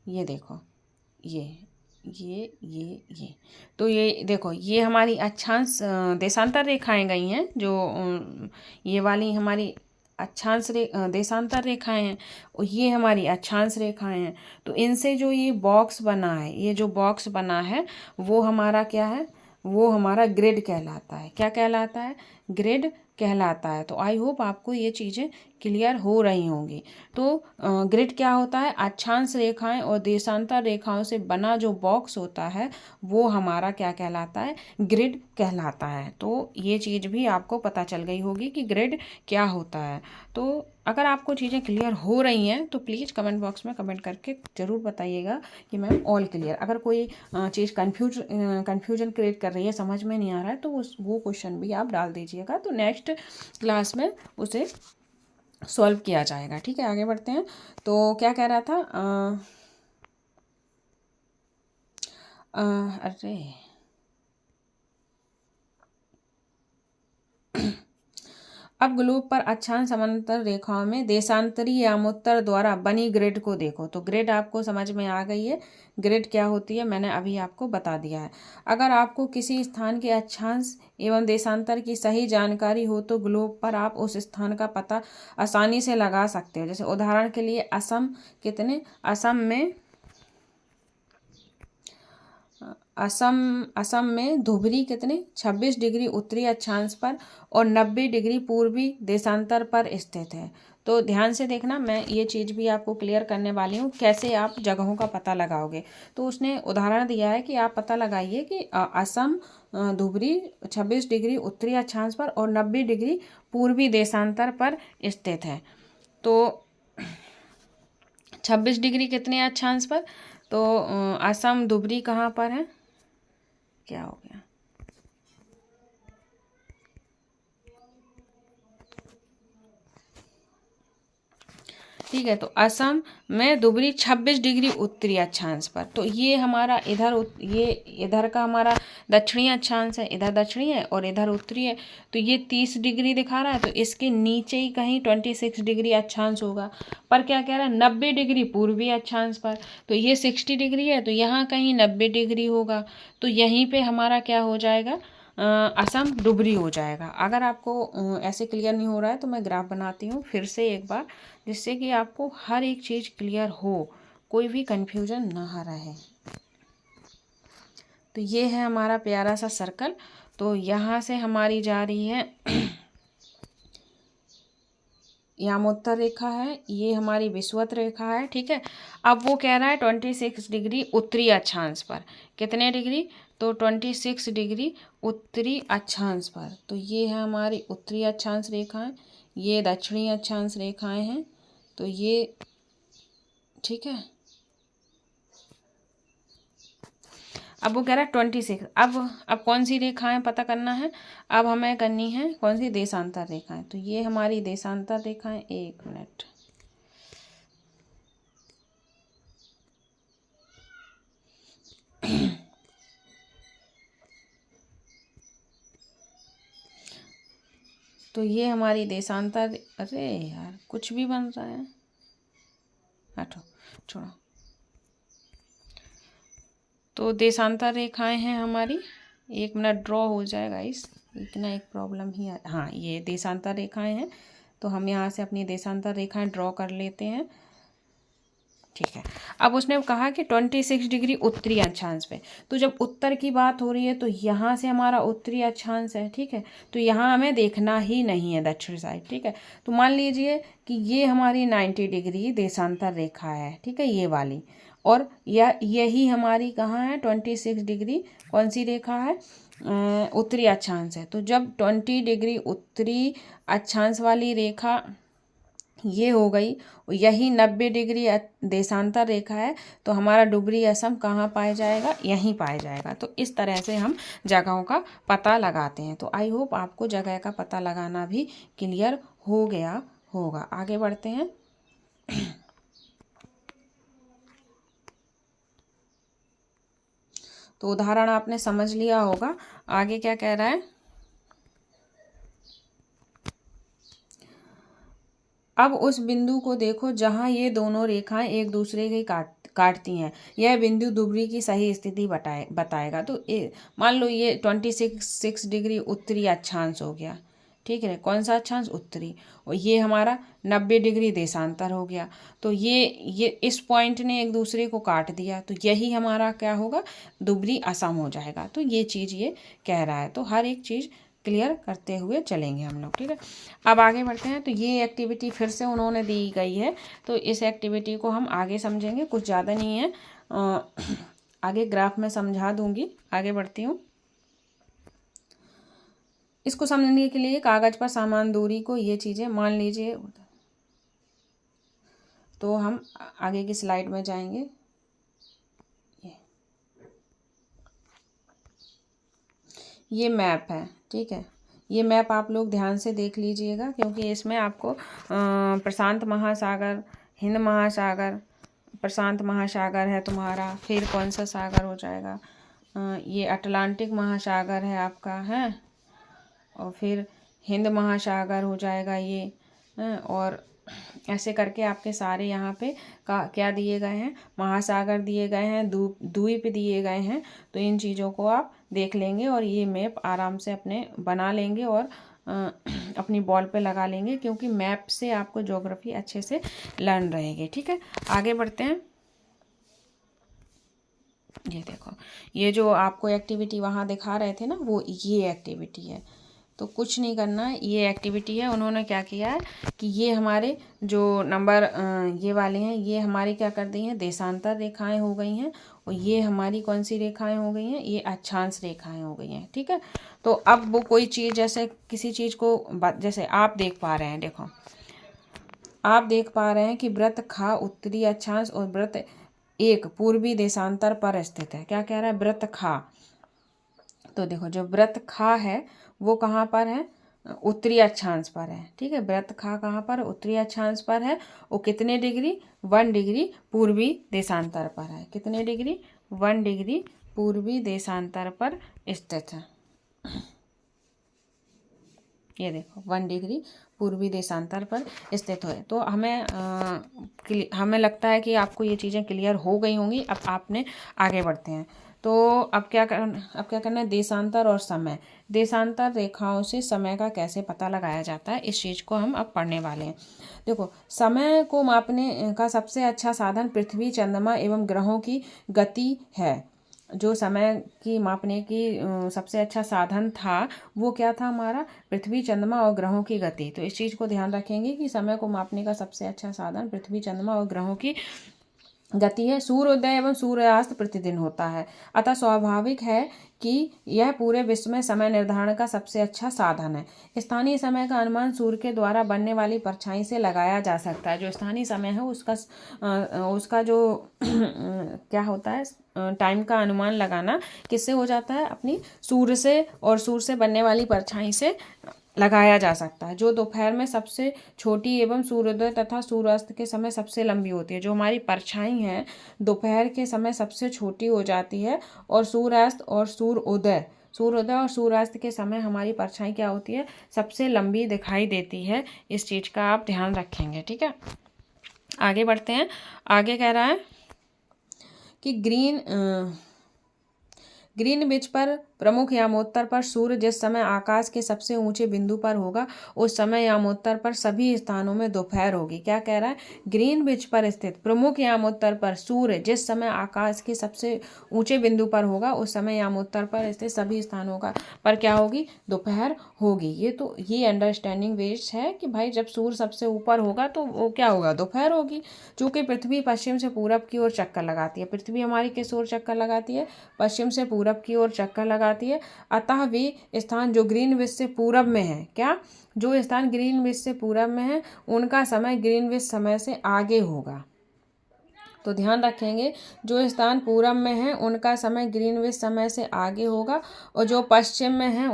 ये देखो, ये तो ये देखो, ये हमारी अक्षांश देशांतर रेखाएं गई हैं, जो ये वाली हमारी अक्षांश देशांतर रेखाएं हैं और ये हमारी अक्षांश रेखाएं हैं। तो इनसे जो ये बॉक्स बना है, ये जो बॉक्स बना है, वो हमारा क्या है, वो हमारा ग्रिड कहलाता है। क्या कहलाता है, ग्रिड कहलाता है। तो आई होप आपको ये चीज़ें क्लियर हो रही होंगी। तो ग्रिड क्या होता है, अक्षांश रेखाएं और देशांतर रेखाओं से बना जो बॉक्स होता है, वो हमारा क्या कहलाता है, ग्रिड कहलाता है। तो ये चीज़ भी आपको पता चल गई होगी कि ग्रिड क्या होता है। तो अगर आपको चीज़ें क्लियर हो रही हैं तो प्लीज़ कमेंट बॉक्स में कमेंट करके ज़रूर बताइएगा कि मैम ऑल क्लियर। अगर कोई चीज़ कन्फ्यूजन क्रिएट कर रही है, समझ में नहीं आ रहा है, तो वो क्वेश्चन भी आप डाल दीजिएगा, तो नेक्स्ट क्लास में उसे सॉल्व किया जाएगा। ठीक है, आगे बढ़ते हैं। तो क्या कह रहा था, अरे अब ग्लोब पर अक्षांश समांतर रेखाओं में देशांतरी यामोत्तर द्वारा बनी ग्रिड को देखो। तो ग्रिड आपको समझ में आ गई है, ग्रिड क्या होती है मैंने अभी आपको बता दिया है। अगर आपको किसी स्थान के अक्षांश एवं देशांतर की सही जानकारी हो तो ग्लोब पर आप उस स्थान का पता आसानी से लगा सकते हो। जैसे उदाहरण के लिए असम में धुबरी कितने 26 डिग्री उत्तरी अक्षांश पर और 90 डिग्री पूर्वी देशांतर पर स्थित है। तो ध्यान से देखना, मैं ये चीज़ भी आपको क्लियर करने वाली हूँ कैसे आप जगहों का पता लगाओगे। तो उसने उदाहरण दिया है कि आप पता लगाइए कि असम धुबरी 26 डिग्री उत्तरी अक्षांश पर और 90 डिग्री पूर्वी देशांतर पर स्थित है। तो 26 डिग्री कितने अक्षांश पर? तो असम धुबरी कहाँ पर है? क्या हो गया? ठीक है, तो असम में धुबरी 26 डिग्री उत्तरी अक्षांश पर। तो ये हमारा ये इधर का हमारा दक्षिणी अक्षांश है, इधर दक्षिणी है और इधर उत्तरी है। तो ये 30 डिग्री दिखा रहा है, तो इसके नीचे ही कहीं 26 डिग्री अक्षांश होगा। पर क्या कह रहा है? 90 डिग्री पूर्वी अक्षांश पर। तो ये 60 डिग्री है, तो यहाँ कहीं 90 डिग्री होगा। तो यहीं पे हमारा क्या हो जाएगा? असम डुबरी हो जाएगा। अगर आपको ऐसे क्लियर नहीं हो रहा है तो मैं ग्राफ बनाती हूँ फिर से एक बार, जिससे कि आपको हर एक चीज़ क्लियर हो, कोई भी कंफ्यूजन ना रहे। तो ये है हमारा प्यारा सा सर्कल। तो यहाँ से हमारी जा रही है यामोत्तर रेखा है, ये हमारी विषुवत रेखा है। ठीक है, अब वो कह रहा है 26 डिग्री उत्तरी अक्षांश पर। कितने डिग्री? तो 26 डिग्री उत्तरी अक्षांश पर। तो ये है हमारी उत्तरी अक्षांश रेखाएं, ये दक्षिणी अक्षांश रेखाएं हैं। तो ये ठीक है, अब वो कह रहा है 26। अब कौन सी रेखाएं पता करना है? अब हमें करनी है कौन सी? देशांतर रेखाएं। तो ये हमारी देशांतर रेखाएं, एक मिनट, तो ये हमारी देशांतर, अरे यार कुछ भी बन रहा है, हटो छोड़ो। तो देशांतर रेखाएं हैं हमारी, एक मिनट ड्रॉ हो जाएगा इस, इतना एक प्रॉब्लम ही हाँ, ये देशांतर रेखाएं हैं। तो हम यहाँ से अपनी देशांतर रेखाएं ड्रॉ कर लेते हैं। ठीक है, अब उसने कहा कि 26 डिग्री उत्तरी अक्षांश पे। तो जब उत्तर की बात हो रही है तो यहाँ से हमारा उत्तरी अक्षांश है। ठीक है, तो यहाँ हमें देखना ही नहीं है दक्षिण साइड। ठीक है, तो मान लीजिए कि ये हमारी 90 डिग्री देशांतर रेखा है। ठीक है, ये वाली, और यही हमारी कहाँ है? 26 डिग्री कौन सी रेखा है? उत्तरी अक्षांश है। तो जब 20 डिग्री उत्तरी अक्षांश वाली रेखा ये हो गई, यही 90 डिग्री देशांतर रेखा है, तो हमारा डुबरी असम कहाँ पाया जाएगा? यहीं पाया जाएगा। तो इस तरह से हम जगहों का पता लगाते हैं। तो आई होप आपको जगह का पता लगाना भी क्लियर हो गया होगा। आगे बढ़ते हैं। तो उदाहरण आपने समझ लिया होगा। आगे क्या कह रहा है? अब उस बिंदु को देखो जहां ये दोनों रेखाएं एक दूसरे के काटती हैं। यह बिंदु डुबरी की सही स्थिति बताएगा। तो मान लो ये 26 डिग्री उत्तरी अक्षांश हो गया। ठीक है, कौन सा अक्षांश? उत्तरी। और ये हमारा 90 डिग्री देशांतर हो गया। तो ये इस पॉइंट ने एक दूसरे को काट दिया, तो यही हमारा क्या होगा? डुबरी असम हो जाएगा। तो ये चीज़ ये कह रहा है। तो हर एक चीज़ क्लियर करते हुए चलेंगे हम लोग। ठीक है, अब आगे बढ़ते हैं। तो ये एक्टिविटी फिर से उन्होंने दी गई है, तो इस एक्टिविटी को हम आगे समझेंगे, कुछ ज़्यादा नहीं है, आगे ग्राफ में समझा दूंगी। आगे बढ़ती हूँ। इसको समझने के लिए कागज पर समान दूरी को ये चीज़ें मान लीजिए, तो हम आगे की स्लाइड में जाएंगे। ये मैप है। ठीक है, ये मैप आप लोग ध्यान से देख लीजिएगा, क्योंकि इसमें आपको प्रशांत महासागर, हिंद महासागर, प्रशांत महासागर है तुम्हारा, फिर कौन सा सागर हो जाएगा? ये अटलांटिक महासागर है आपका, है, और फिर हिंद महासागर हो जाएगा ये, और ऐसे करके आपके सारे यहाँ पे क्या दिए गए हैं? महासागर दिए गए हैं, द्वीप दिए गए हैं। तो इन चीज़ों को आप देख लेंगे और ये मैप आराम से अपने बना लेंगे और अपनी बॉल पे लगा लेंगे, क्योंकि मैप से आपको ज्योग्राफी अच्छे से लर्न रहेगी। ठीक है, आगे बढ़ते हैं। ये देखो, ये जो आपको एक्टिविटी वहाँ दिखा रहे थे ना, वो ये एक्टिविटी है। तो कुछ नहीं करना है, ये एक्टिविटी है। उन्होंने क्या किया है कि ये हमारे जो नंबर ये वाले हैं, ये हमारी क्या कर दी हैं? देशांतर रेखाएं हो गई हैं, और ये हमारी कौन सी रेखाएं हो गई हैं? ये अक्षांश रेखाएं हो गई हैं। ठीक है, तो अब वो कोई चीज़, जैसे किसी चीज़ को, जैसे आप देख पा रहे हैं, देखो आप देख पा रहे हैं कि वृत्त खा उत्तरी अक्षांश और वृत्त 1 पूर्वी देशांतर पर स्थित है। क्या कह रहा है? वृत्त खा। तो देखो जो वृत्त खा है वो कहाँ पर है? उत्तरी अक्षांश पर है। ठीक है, वृत्त खा कहाँ पर? उत्तरी अक्षांश पर है। वो कितने डिग्री? 1 डिग्री पूर्वी देशांतर पर है। कितने डिग्री? 1 डिग्री पूर्वी देशांतर पर स्थित है। ये देखो 1 डिग्री पूर्वी देशांतर पर स्थित है। तो हमें लगता है कि आपको ये चीज़ें क्लियर हो गई होंगी। अब आपने आगे बढ़ते हैं। तो अब क्या करना है? देशांतर और समय। देशांतर रेखाओं से समय का कैसे पता लगाया जाता है, इस चीज़ को हम अब पढ़ने वाले हैं। देखो, समय को मापने का सबसे अच्छा साधन पृथ्वी, चंद्रमा एवं ग्रहों की गति है। जो समय की मापने की सबसे अच्छा साधन था वो क्या था हमारा? पृथ्वी, चंद्रमा और ग्रहों की गति। तो इस चीज़ को ध्यान रखेंगे कि समय को मापने का सबसे अच्छा साधन पृथ्वी, चंद्रमा और ग्रहों की गति है। सूर्योदय एवं सूर्यास्त प्रतिदिन होता है, अतः स्वाभाविक है कि यह पूरे विश्व में समय निर्धारण का सबसे अच्छा साधन है। स्थानीय समय का अनुमान सूर्य के द्वारा बनने वाली परछाई से लगाया जा सकता है। जो स्थानीय समय है उसका जो क्या होता है, टाइम का अनुमान लगाना किससे हो जाता है? अपनी सूर्य से और सूर्य से बनने वाली परछाई से लगाया जा सकता है, जो दोपहर में सबसे छोटी एवं सूर्योदय तथा सूर्यास्त के समय सबसे लंबी होती है। जो हमारी परछाई है दोपहर के समय सबसे छोटी हो जाती है और सूर्यास्त और सूर्योदय और सूर्यास्त के समय हमारी परछाई क्या होती है? सबसे लंबी दिखाई देती है। इस चीज़ का आप ध्यान रखेंगे। ठीक है, आगे बढ़ते हैं। आगे कह रहा है कि ग्रीनविच पर प्रमुख यामोत्तर पर सूर्य जिस समय आकाश के सबसे ऊंचे बिंदु पर होगा उस समय यामोत्तर पर सभी स्थानों में दोपहर होगी। क्या कह रहा है? ग्रीनविच पर स्थित प्रमुख यामोत्तर पर सूर्य जिस समय आकाश के सबसे ऊंचे बिंदु पर होगा उस समय यामोत्तर पर स्थित सभी स्थानों का पर क्या होगी? दोपहर होगी। ये अंडरस्टैंडिंग बेस्ड है कि भाई जब सूर्य सबसे ऊपर होगा तो वो क्या होगा? दोपहर होगी। चूंकि पृथ्वी पश्चिम से पूरब की ओर चक्कर लगाती है, पृथ्वी हमारी किस ओर चक्कर लगाती है? पश्चिम से पूरब की ओर चक्कर लगाती है। अतः वे स्थान जो ग्रीनविच से पूरब में है, क्या? जो स्थान ग्रीनविच से पूरब में है उनका समय ग्रीनविच समय से आगे होगा। तो ध्यान रखेंगे, जो स्थान पूरब में है उनका समय ग्रीनविच समय से आगे होगा और जो पश्चिम में है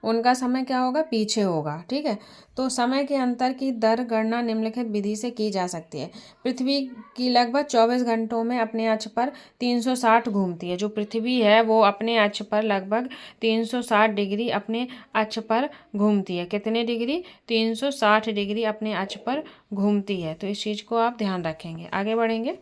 उनका समय क्या होगा? पीछे होगा। ठीक है, तो समय के अंतर की दर गणना निम्नलिखित विधि से की जा सकती है। पृथ्वी की लगभग 24 घंटों में अपने अक्ष पर 360 घूमती है। जो पृथ्वी है वो अपने अक्ष पर लगभग 360 डिग्री अपने अक्ष पर घूमती है। कितने डिग्री? 360 डिग्री अपने अक्ष पर घूमती है। तो इस चीज़ को आप ध्यान रखेंगे। आगे बढ़ेंगे।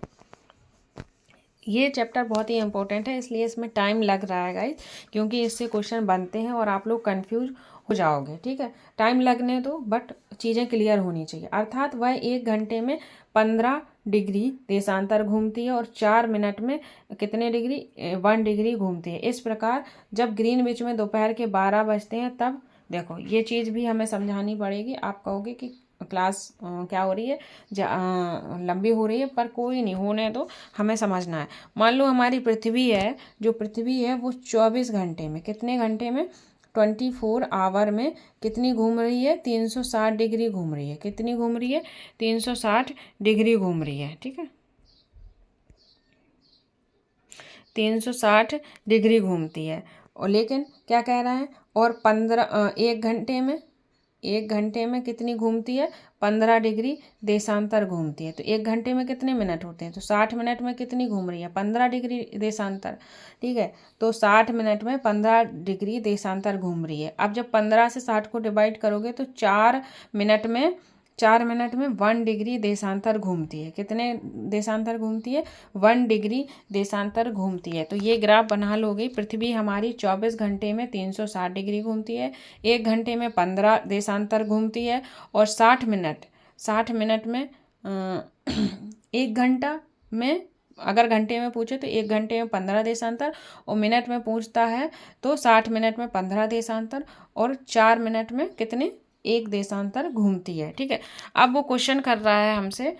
ये चैप्टर बहुत ही इंपॉर्टेंट है, इसलिए इसमें टाइम लग रहा है गाइस, क्योंकि इससे क्वेश्चन बनते हैं और आप लोग कंफ्यूज हो जाओगे। ठीक है, टाइम लगने दो, बट चीज़ें क्लियर होनी चाहिए। अर्थात वह 1 घंटे में 15 डिग्री देशांतर घूमती है और 4 मिनट में कितने डिग्री? 1 डिग्री घूमती है। इस प्रकार जब ग्रीनविच में दोपहर के 12 बजते हैं तब देखो ये चीज़ भी हमें समझानी पड़ेगी। आप कहोगे कि क्लास क्या हो रही है, लंबी हो रही है, पर कोई नहीं, होने दो, हमें समझना है। मान लो हमारी पृथ्वी है, जो पृथ्वी है वो 24 घंटे में, कितने घंटे में? 24 आवर में कितनी घूम रही है? 360 डिग्री घूम रही है। कितनी घूम रही है? 360 डिग्री घूम रही है। ठीक है, 360 डिग्री घूमती है। और लेकिन क्या कह रहा है? और 1 घंटे में कितनी घूमती है? 15 डिग्री देशांतर घूमती है। तो 1 घंटे में कितने मिनट होते हैं? तो 60 मिनट में कितनी घूम रही है? 15 डिग्री देशांतर। ठीक है, तो 60 मिनट में 15 डिग्री देशांतर घूम रही है। अब जब 15 से 60 को डिवाइड करोगे तो 4 मिनट में 1 डिग्री देशांतर घूमती है। कितने देशांतर घूमती है? 1 डिग्री देशांतर घूमती है। तो ये ग्राफ बना लोगे। पृथ्वी हमारी 24 घंटे में 360 डिग्री घूमती है, 1 घंटे में 15 देशांतर घूमती है और 60 मिनट में 1 घंटा में, अगर घंटे में पूछे तो 1 घंटे में 15 देशांतर, और मिनट में पूछता है तो 60 मिनट में 15 देशांतर और 4 मिनट में कितने? 1 देशांतर घूमती है। ठीक है, अब वो क्वेश्चन कर रहा है हमसे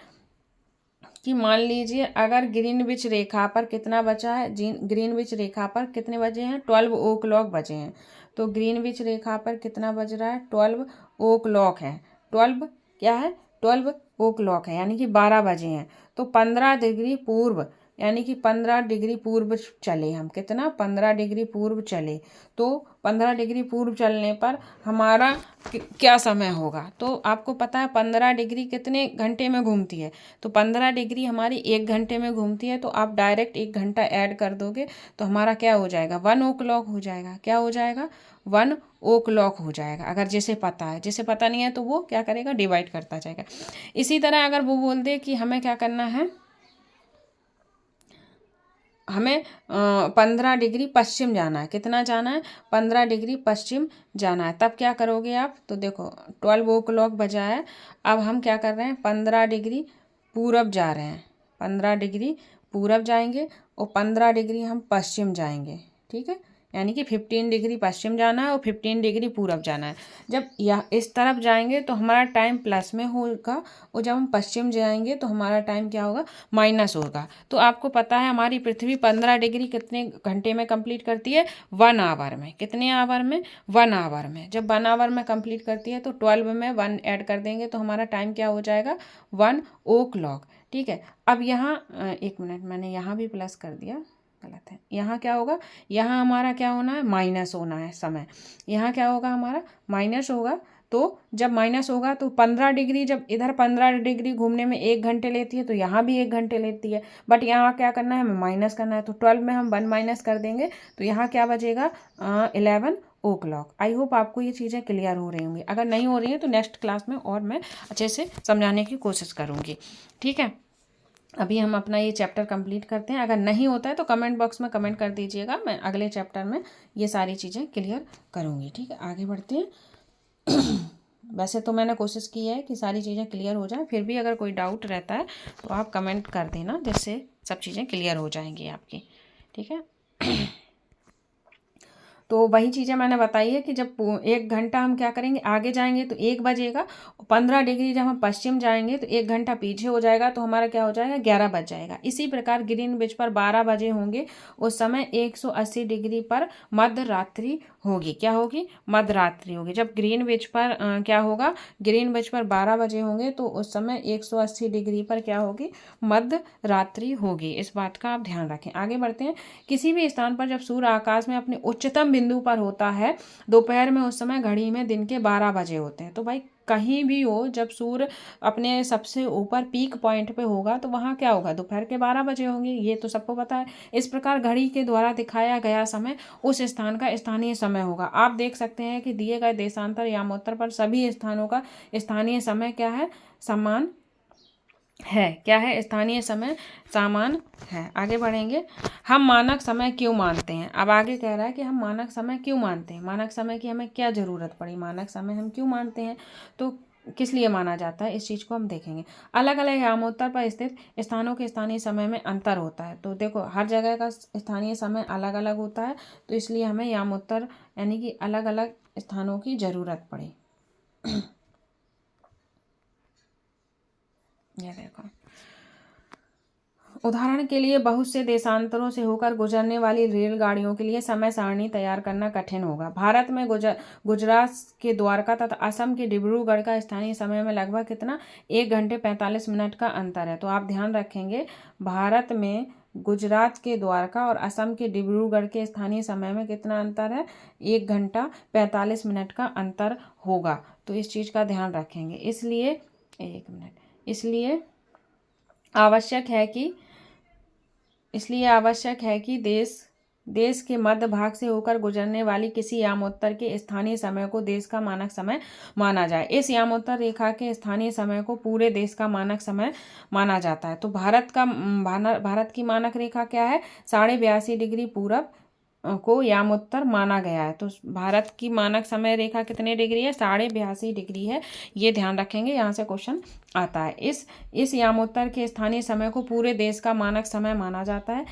कि मान लीजिए अगर ग्रीनविच रेखा पर कितना बचा है? ग्रीनविच रेखा पर कितने बजे हैं? 12 ओ क्लॉक बजे हैं। तो ग्रीनविच रेखा पर कितना बज रहा है? 12 ओ क्लॉक है। 12 क्या है 12 o'clock है, यानी कि 12 बजे हैं। तो 15 डिग्री पूर्व, यानी कि 15 डिग्री पूर्व चले हम, कितना 15 डिग्री पूर्व चले। तो 15 डिग्री पूर्व चलने पर हमारा क्या समय होगा? तो आपको पता है 15 डिग्री कितने घंटे में घूमती है? तो 15 डिग्री हमारी 1 घंटे में घूमती है। तो आप डायरेक्ट 1 घंटा ऐड कर दोगे तो हमारा क्या हो जाएगा? 1 o'clock हो जाएगा। क्या हो जाएगा? 1 o'clock हो जाएगा। अगर जिसे पता है, जिसे पता नहीं है तो वो क्या करेगा? डिवाइड करता जाएगा। इसी तरह अगर वो बोल दे कि हमें क्या करना है, हमें 15 डिग्री पश्चिम जाना है, कितना जाना है? 15 डिग्री पश्चिम जाना है, तब क्या करोगे आप? तो देखो 12 o'clock बजा है, अब हम क्या कर रहे हैं? 15 डिग्री पूरब जा रहे हैं, 15 डिग्री पूरब जाएंगे और 15 डिग्री हम पश्चिम जाएंगे, ठीक है। यानी कि 15 डिग्री पश्चिम जाना है और 15 डिग्री पूरब जाना है। जब यह इस तरफ जाएंगे तो हमारा टाइम प्लस में होगा, और जब हम पश्चिम जाएंगे तो हमारा टाइम क्या होगा? माइनस होगा। तो आपको पता है हमारी पृथ्वी 15 डिग्री कितने घंटे में कंप्लीट करती है? 1 आवर में। कितने आवर में? 1 आवर में। जब 1 आवर में कंप्लीट करती है तो 12 में 1 ऐड कर देंगे तो हमारा टाइम क्या हो जाएगा? 1 o'clock, ठीक है। अब यहाँ 1 मिनट, मैंने यहाँ भी प्लस कर दिया, गलत है। यहाँ क्या होगा? यहाँ हमारा क्या होना है? माइनस होना है समय। यहाँ क्या होगा? हमारा माइनस होगा। तो जब माइनस होगा तो 15 डिग्री, जब इधर 15 डिग्री घूमने में 1 घंटे लेती है तो यहाँ भी 1 घंटे लेती है, बट यहाँ क्या करना है? हमें माइनस करना है। तो 12 में हम 1 माइनस कर देंगे तो यहाँ क्या बचेगा? 11 o'clock। आई होप आपको ये चीज़ें क्लियर हो रही होंगी। अगर नहीं हो रही है तो नेक्स्ट क्लास में और मैं अच्छे से समझाने की कोशिश करूँगी, ठीक है। अभी हम अपना ये चैप्टर कंप्लीट करते हैं। अगर नहीं होता है तो कमेंट बॉक्स में कमेंट कर दीजिएगा, मैं अगले चैप्टर में ये सारी चीज़ें क्लियर करूँगी, ठीक है। आगे बढ़ते हैं। वैसे तो मैंने कोशिश की है कि सारी चीज़ें क्लियर हो जाए, फिर भी अगर कोई डाउट रहता है तो आप कमेंट कर देना, जिससे सब चीज़ें क्लियर हो जाएंगी आपकी, ठीक है। तो वही चीज़ें मैंने बताई है कि जब 1 घंटा हम क्या करेंगे? आगे जाएंगे तो 1 बजेगा, 15 डिग्री जब हम पश्चिम जाएंगे तो 1 घंटा पीछे हो जाएगा, तो हमारा क्या हो जाएगा? 11 बज जाएगा। इसी प्रकार ग्रीनविच पर 12 बजे होंगे, उस समय 180 डिग्री पर मध्य रात्रि होगी। क्या होगी? मध्य रात्रि होगी। जब ग्रीनविच पर क्या होगा? ग्रीनविच पर 12 बजे होंगे तो उस समय 180 डिग्री पर क्या होगी? मध्य रात्रि होगी। इस बात का आप ध्यान रखें। आगे बढ़ते हैं। किसी भी स्थान पर जब सूर्य आकाश में अपने उच्चतम बिंदु पर होता है दोपहर में, उस समय घड़ी में दिन के 12 बजे होते हैं। तो भाई कहीं भी हो, जब सूर्य अपने सबसे ऊपर पीक पॉइंट पे होगा तो वहाँ क्या होगा? दोपहर के 12 बजे होंगे, ये तो सबको पता है। इस प्रकार घड़ी के द्वारा दिखाया गया समय उस स्थान का स्थानीय समय होगा। आप देख सकते हैं कि दिए गए देशांतर यामोत्तर पर सभी स्थानों का स्थानीय समय क्या है? समान है। क्या है? स्थानीय समय समान है। आगे बढ़ेंगे। हम मानक समय क्यों मानते हैं? अब आगे कह रहा है कि हम मानक समय क्यों मानते हैं, मानक समय की हमें क्या ज़रूरत पड़ी, मानक समय हम क्यों मानते हैं, तो किस लिए माना जाता है, इस चीज़ को हम देखेंगे। अलग अलग यामोत्तर पर स्थित स्थानों के स्थानीय समय में अंतर होता है। तो देखो हर जगह का स्थानीय समय अलग अलग होता है, तो इसलिए हमें यामोत्तर यानी कि अलग अलग स्थानों की ज़रूरत पड़ी। ये देखो, उदाहरण के लिए बहुत से देशांतरों से होकर गुजरने वाली रेलगाड़ियों के लिए समय सारणी तैयार करना कठिन होगा। भारत में गुजरात के द्वारका तथा असम के डिब्रूगढ़ का स्थानीय समय में लगभग कितना? 1 घंटे 45 मिनट का अंतर है। तो आप ध्यान रखेंगे, भारत में गुजरात के द्वारका और असम के डिब्रूगढ़ के स्थानीय समय में कितना अंतर है? 1 घंटा 45 मिनट का अंतर होगा। तो इस चीज़ का ध्यान रखेंगे। इसलिए 1 मिनट, इसलिए आवश्यक है कि देश के मध्य भाग से होकर गुजरने वाली किसी यामोत्तर के स्थानीय समय को देश का मानक समय माना जाए। इस यामोत्तर रेखा के स्थानीय समय को पूरे देश का मानक समय माना जाता है। तो भारत की मानक रेखा क्या है? 82.5 डिग्री पूरब को यामोत्तर माना गया है। तो भारत की मानक समय रेखा कितने डिग्री है? 82.5 डिग्री है। ये ध्यान रखेंगे, यहाँ से क्वेश्चन आता है। इस यामोत्तर के स्थानीय समय को पूरे देश का मानक समय माना जाता है।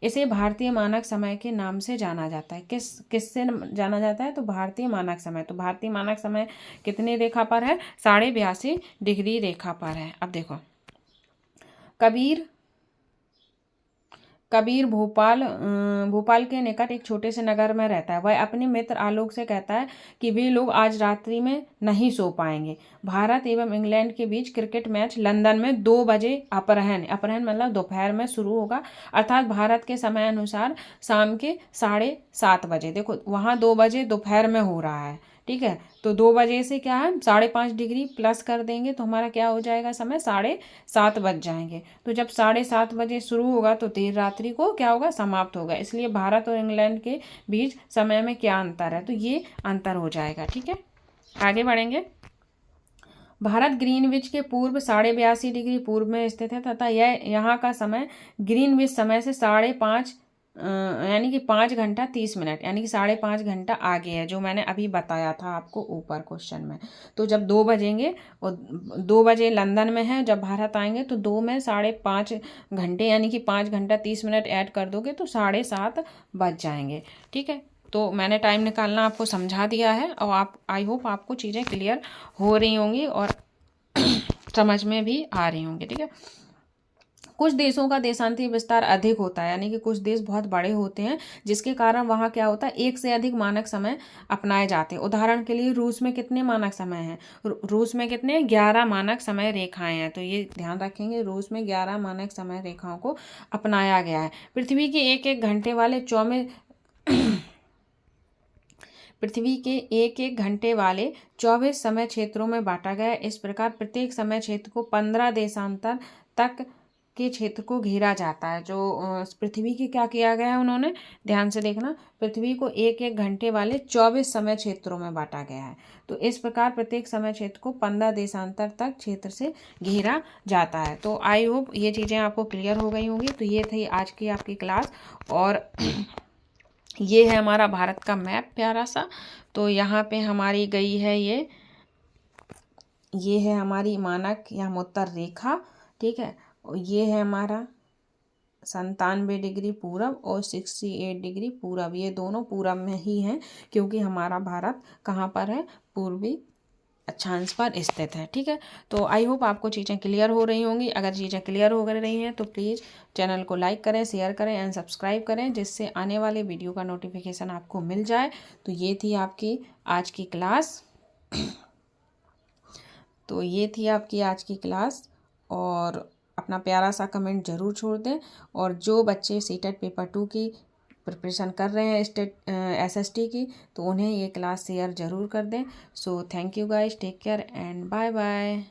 इसे भारतीय मानक समय के नाम से जाना जाता है। किससे जाना जाता है? तो भारतीय मानक समय। तो भारतीय मानक समय कितने रेखा पर है? 82.5 डिग्री रेखा पर है। अब देखो, कबीर भोपाल के निकट एक छोटे से नगर में रहता है। वह अपने मित्र आलोक से कहता है कि वे लोग आज रात्रि में नहीं सो पाएंगे। भारत एवं इंग्लैंड के बीच क्रिकेट मैच लंदन में 2 बजे अपराह्न मतलब दोपहर में शुरू होगा, अर्थात भारत के समय अनुसार शाम के 7:30 बजे। देखो वहाँ 2 बजे दोपहर में हो रहा है, ठीक है। तो 2 बजे से क्या है 5.5 डिग्री प्लस कर देंगे तो हमारा क्या हो जाएगा समय 7:30 बज जाएंगे। तो जब 7:30 बजे शुरू होगा तो देर रात्रि को क्या होगा समाप्त होगा। इसलिए भारत और इंग्लैंड के बीच समय में क्या अंतर है, तो ये अंतर हो जाएगा, ठीक है। आगे बढ़ेंगे। भारत ग्रीनविच के पूर्व 82.5 डिग्री पूर्व में स्थित है तथा यह यहाँ का समय ग्रीनविच समय से 5:30 यानी कि 5 घंटा 30 मिनट यानी कि 5.5 घंटा आगे है, जो मैंने अभी बताया था आपको ऊपर क्वेश्चन में। तो जब 2 बजेंगे और 2 बजे लंदन में है, जब भारत आएंगे तो 2 में 5.5 घंटे यानी कि 5 घंटा 30 मिनट ऐड कर दोगे तो 7:30 बज जाएंगे, ठीक है। तो मैंने टाइम निकालना आपको समझा दिया है और आप आई होप आपको चीज़ें क्लियर हो रही होंगी और समझ में भी आ रही होंगी, ठीक है। कुछ देशों का देशांतरी विस्तार अधिक होता है, यानी कि कुछ देश बहुत बड़े होते हैं जिसके कारण वहाँ क्या होता है एक से अधिक मानक समय अपनाए जाते हैं। उदाहरण के लिए रूस में कितने मानक समय हैं, रूस में कितने 11 मानक समय रेखाएं हैं। तो ये ध्यान रखेंगे, रूस में 11 मानक समय रेखाओं को अपनाया गया है। पृथ्वी के एक घंटे वाले 24 समय क्षेत्रों में बांटा गया है। इस प्रकार प्रत्येक समय क्षेत्र को 15 देशांतर तक के क्षेत्र को घेरा जाता है। जो पृथ्वी की क्या किया गया है उन्होंने ध्यान से देखना, पृथ्वी को एक घंटे वाले 24 समय क्षेत्रों में बांटा गया है। तो इस प्रकार प्रत्येक समय क्षेत्र को 15 देशांतर तक क्षेत्र से घेरा जाता है। तो आई होप ये चीज़ें आपको क्लियर हो गई होंगी। तो ये थी आज की आपकी क्लास और ये है हमारा भारत का मैप प्यारा सा। तो यहाँ पे हमारी गई है ये है हमारी मानक या उत्तर रेखा, ठीक है। और ये है हमारा 97 डिग्री पूरब और 68 डिग्री पूरब, ये दोनों पूरब में ही हैं क्योंकि हमारा भारत कहाँ पर है, पूर्वी अक्षांश पर स्थित है, ठीक है। तो आई होप आपको चीज़ें क्लियर हो रही होंगी। अगर चीज़ें क्लियर हो रही हैं तो प्लीज़ चैनल को लाइक करें, शेयर करें एंड सब्सक्राइब करें, जिससे आने वाले वीडियो का नोटिफिकेशन आपको मिल जाए। तो ये थी आपकी आज की क्लास और अपना प्यारा सा कमेंट ज़रूर छोड़ दें। और जो बच्चे सीटेट पेपर 2 की प्रिपरेशन कर रहे हैं SST की, तो उन्हें ये क्लास शेयर ज़रूर कर दें। So thank you guys, take care and bye bye.